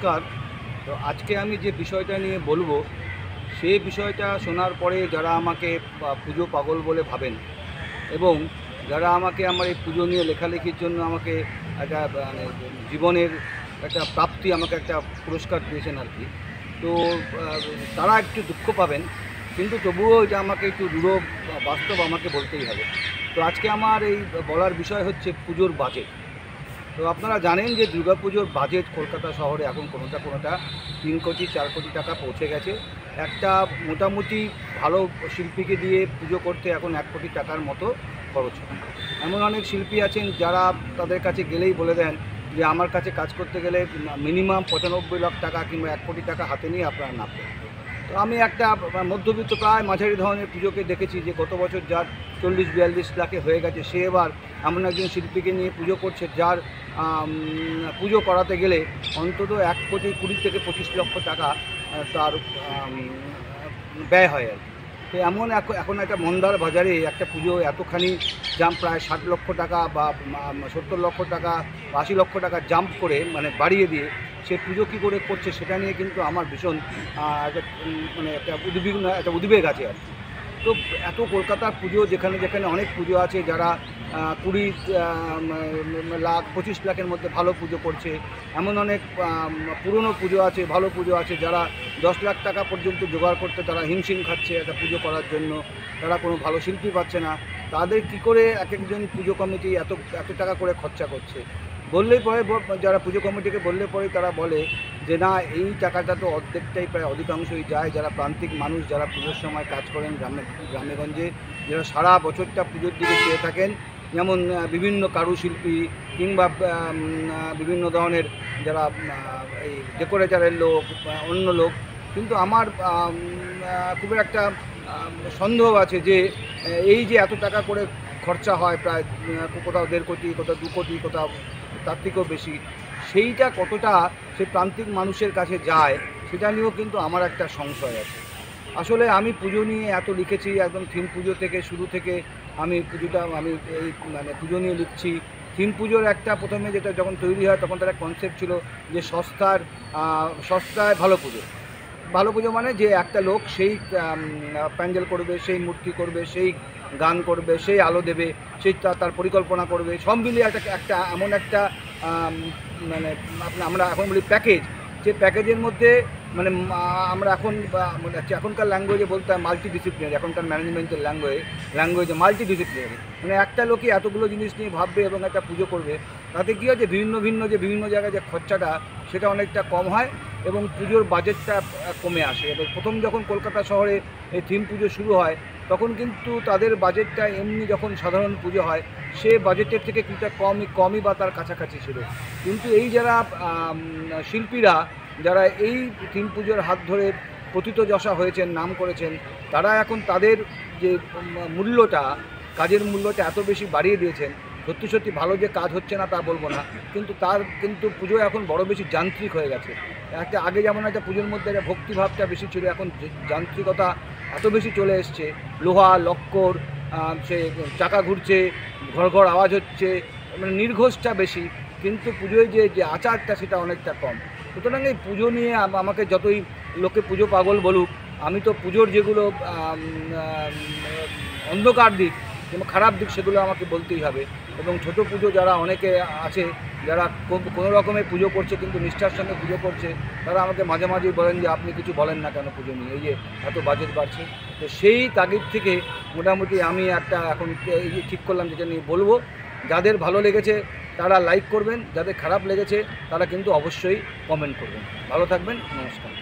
নমস্কার। তো আজকে আমি যে বিষয়টা নিয়ে বলবো, সেই বিষয়টা শোনার পরে যারা আমাকে পুজো পাগল বলে ভাবেন এবং যারা আমাকে আমার এই পুজো নিয়ে লেখালেখির জন্য আমাকে একটা মানে জীবনের একটা প্রাপ্তি, আমাকে একটা পুরস্কার দিয়েছেন আর কি। তো তারা একটু দুঃখ পাবেন, কিন্তু তবুও এটা আমাকে একটু দূর বাস্তব আমাকে বলতেই হবে। তো আজকে আমার এই বলার বিষয় হচ্ছে পুজোর বাজেট। তো আপনারা জানেন যে দুর্গাপুজোর বাজেট কলকাতা শহরে এখন কোনোটা 3 কোটি 4 কোটি টাকা পৌঁছে গেছে। একটা মোটামুটি ভালো শিল্পীকে দিয়ে পুজো করতে এখন 1 কোটি টাকার মতো খরচ হয়। এমন অনেক শিল্পী আছেন যারা তাদের কাছে গেলেই বলে দেন যে আমার কাছে কাজ করতে গেলে মিনিমাম 95 লাখ টাকা কিংবা 1 কোটি টাকা হাতে নিয়ে আপনারা নামবেন। তো আমি একটা মধ্যবিত্ত প্রায় মাঝারি ধরনের পুজোকে দেখেছি যে গত বছর যার 40-42 লাখে হয়ে গেছে, সে এবার এমন একজন শিল্পীকে নিয়ে পুজো করছে যার পুজো করাতে গেলে অন্তত 1 কোটি 20 থেকে 25 লক্ষ টাকা তার ব্যয় হয় আর কি। তো এমন এখন একটা মন্দার বাজারে একটা পুজো এতখানি জাম্প, প্রায় 60 লক্ষ টাকা বা 70 লক্ষ টাকা বা 80 লক্ষ টাকা জাম্প করে মানে বাড়িয়ে দিয়ে সে পুজো কী করে করছে সেটা নিয়ে কিন্তু আমার ভীষণ মানে একটা উদ্বেগ আছে আর কি। তো এত কলকাতার পুজো, যেখানে যেখানে অনেক পুজো আছে যারা 20 লাখ 25 লাখের মধ্যে ভালো পুজো করছে, এমন অনেক পুরনো পুজো আছে, ভালো পুজো আছে যারা 10 লাখ টাকা পর্যন্ত জোগাড় করতে তারা হিমশিম খাচ্ছে একটা পুজো করার জন্য। তারা কোনো ভালো শিল্পী পাচ্ছে না। তাদের কি করে এক একজন পুজো কমিটি এত এত টাকা করে খরচা করছে বললেই পরে, যারা পুজো কমিটিকে বললে পরে তারা বলে যে না, এই টাকাটা তো অর্ধেকটাই প্রায় অধিকাংশই যায় যারা প্রান্তিক মানুষ, যারা পুজোর সময় কাজ করেন গ্রামেগঞ্জে, যারা সারা বছরটা পুজোর দিকে চেয়ে থাকেন, যেমন বিভিন্ন কারুশিল্পী কিংবা বিভিন্ন ধরনের যারা এই ডেকোরেটরের লোক, অন্য লোক। কিন্তু আমার খুব একটা সন্দেহ আছে যে এই যে এত টাকা করে খরচা হয়, প্রায় কোথাও 1.5 কোটি, কোথাও 2 কোটি, কোথাও তার থেকেও বেশি, সেইটা কতটা সেই প্রান্তিক মানুষের কাছে যায় সেটা নিয়েও কিন্তু আমার একটা সংশয় আছে। আসলে আমি পুজো নিয়ে এত লিখেছি, একদম থিম পুজো থেকে শুরু থেকে আমি এই মানে পুজো নিয়ে লিখছি। থিম পুজোর একটা প্রথমে যেটা যখন তৈরি হয় তখন তার একটা কনসেপ্ট ছিল যে সস্তায় ভালো পুজো। ভালো পুজো মানে যে একটা লোক সেই প্যান্ডেল করবে, সেই মূর্তি করবে, সেই গান করবে, সেই আলো দেবে, সেই তার পরিকল্পনা করবে, সব মিলিয়ে একটা এমন একটা মানে আমরা এখন বলি প্যাকেজ, যে প্যাকেজের মধ্যে মানে আমরা এখনকার ল্যাঙ্গুয়েজে বলতে হয় মাল্টিডিসিপ্লিনারি, এখনকার ম্যানেজমেন্টের ল্যাঙ্গুয়েজে মাল্টিডিসিপ্লিনারি, মানে একটা লোকই এতগুলো জিনিস নিয়ে ভাববে এবং একটা পুজো করবে। তাতে কী হয় যে বিভিন্ন জায়গায় যে খরচাটা সেটা অনেকটা কম হয় এবং পুজোর বাজেটটা কমে আসে। এবার প্রথম যখন কলকাতা শহরে এই থিম পুজো শুরু হয় তখন কিন্তু তাদের বাজেটটা এমনি যখন সাধারণ পুজো হয় সে বাজেটের থেকে কিছুটা কমই বা তার কাছাকাছি ছিল। কিন্তু এই যারা শিল্পীরা, যারা এই থিম পুজোর হাত ধরে প্রথিতযশা হয়েছেন, নাম করেছেন, তারা এখন তাদের যে মূল্যটা, কাজের মূল্যটা এত বেশি বাড়িয়ে দিয়েছেন। সত্যি ভালো যে কাজ হচ্ছে না তা বলবো না, কিন্তু পুজো এখন বড় বেশি যান্ত্রিক হয়ে গেছে। একটা আগে যেমন একটা পুজোর মধ্যে একটা ভক্তিভাবটা বেশি ছিল, এখন যান্ত্রিকতা এত বেশি চলে এসছে। লোহা লক্কর, সে চাকা ঘুরছে, ঘর আওয়াজ হচ্ছে, মানে নির্ঘোষটা বেশি, কিন্তু পুজোয় যে আচারটা সেটা অনেকটা কম। সুতরাং এই পুজো নিয়ে আমাকে যতই লোকে পুজো পাগল বলুক, আমি তো পুজোর যেগুলো অন্ধকার দিক এবং খারাপ দিক সেগুলো আমাকে বলতেই হবে। এবং ছোটো পুজো যারা অনেকে আছে যারা কোনো রকমে পুজো করছে কিন্তু নিষ্ঠার সঙ্গে পুজো করছে, তারা আমাকে মাঝে মাঝেই বলেন যে আপনি কিছু বলেন না কেন পুজো নিয়ে, এই যে এত বাজেট বাড়ছে। তো সেই তাগিদ থেকে মোটামুটি আমি একটা এখন এই যে ঠিক করলাম যেটা নিয়ে বলবো। যাদের ভালো লেগেছে তারা লাইক করবেন, যাদের খারাপ লেগেছে তারা কিন্তু অবশ্যই কমেন্ট করবেন। ভালো থাকবেন, নমস্কার।